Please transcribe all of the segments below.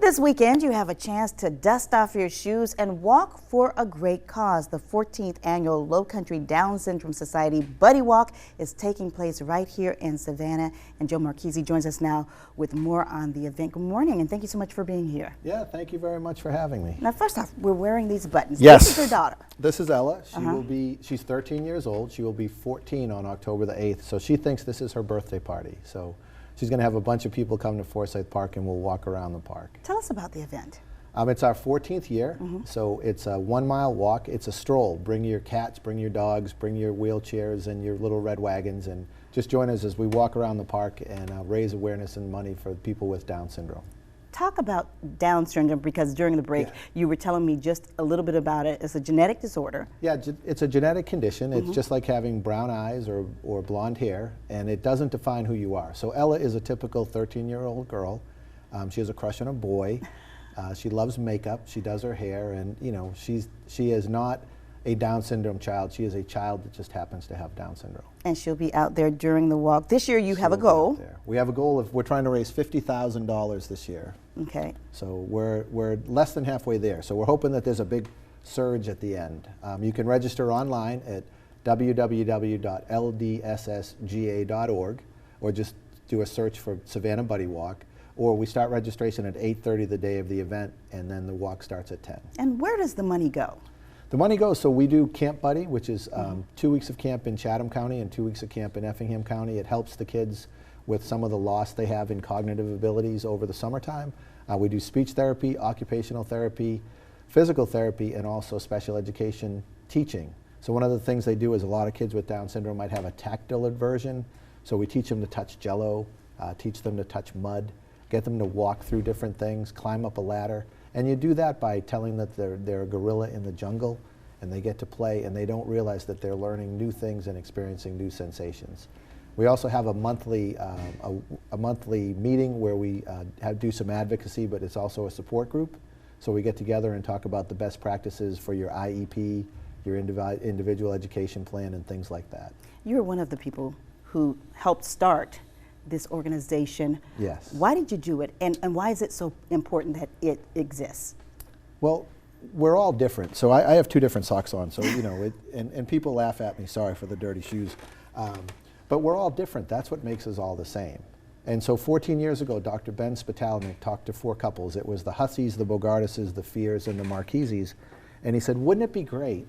This weekend, you have a chance to dust off your shoes and walk for a great cause. The 14th annual Lowcountry Down Syndrome Society Buddy Walk is taking place right here in Savannah. And Joe Marchese joins us now with more on the event. Good morning, and thank you so much for being here. Yeah, thank you very much for having me. Now, first off, we're wearing these buttons. Yes. This is your daughter. This is Ella. She's 13 years old. She will be 14 on October the 8th. So she thinks this is her birthday party. So she's going to have a bunch of people come to Forsyth Park and we'll walk around the park. Tell us about the event. It's our 14th year, so it's a 1 mile walk. It's a stroll. Bring your cats, bring your dogs, bring your wheelchairs and your little red wagons, and just join us as we walk around the park and raise awareness and money for people with Down syndrome. Talk about Down syndrome, because during the break you were telling me just a little bit about it. It's a genetic disorder. Yeah, it's a genetic condition. It's just like having brown eyes or blonde hair, and it doesn't define who you are. So Ella is a typical 13-year-old girl. She has a crush on a boy. She loves makeup. She does her hair, and you know, she is not a Down syndrome child. She is a child that just happens to have Down syndrome. And she'll be out there during the walk. This year you have a goal. We have a goal of, we're trying to raise $50,000 this year. Okay. So we're less than halfway there. So we're hoping that there's a big surge at the end. You can register online at www.ldssga.org, or just do a search for Savannah Buddy Walk. Or we start registration at 8:30 the day of the event, and then the walk starts at 10. And where does the money go? The money goes, so we do Camp Buddy, which is 2 weeks of camp in Chatham County and 2 weeks of camp in Effingham County. It helps the kids with some of the loss they have in cognitive abilities over the summertime. We do speech therapy, occupational therapy, physical therapy, and also special education teaching. So one of the things they do is, a lot of kids with Down syndrome might have a tactile aversion. So we teach them to touch Jell-O, teach them to touch mud, get them to walk through different things, climb up a ladder. And you do that by telling them that they're a gorilla in the jungle, and they get to play, and they don't realize that they're learning new things and experiencing new sensations. We also have a monthly meeting where we do some advocacy, but it's also a support group. So we get together and talk about the best practices for your IEP, your individual education plan, and things like that. You're one of the people who helped start this organization. Yes. Why did you do it, and why is it so important that it exists? Well, we're all different. So I have two different socks on, so you know, and people laugh at me, sorry for the dirty shoes. But we're all different. That's what makes us all the same. And so 14 years ago, Dr. Ben Spitalnik talked to 4 couples. It was the Hussies, the Bogartises, the Fears, and the Marcheses. And he said, wouldn't it be great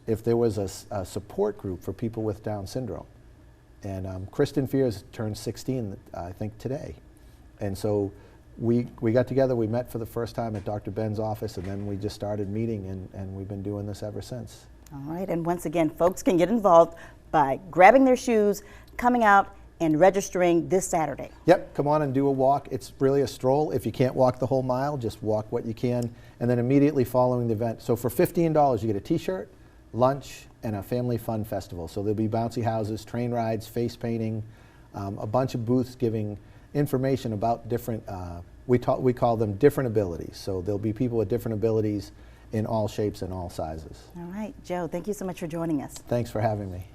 if there was a support group for people with Down syndrome? And Kristen Fears turned 16, I think, today. And so we got together, we met for the first time at Dr. Ben's office, and then we just started meeting, and we've been doing this ever since. All right, and once again, folks can get involved by grabbing their shoes, coming out, and registering this Saturday. Yep, come on and do a walk. It's really a stroll. If you can't walk the whole mile, just walk what you can, and then immediately following the event. So for $15, you get a t-shirt, lunch, and a family fun festival. So there'll be bouncy houses, train rides, face painting, a bunch of booths giving information about different, we call them different abilities. So there'll be people with different abilities in all shapes and all sizes. All right, Joe, thank you so much for joining us. Thanks for having me.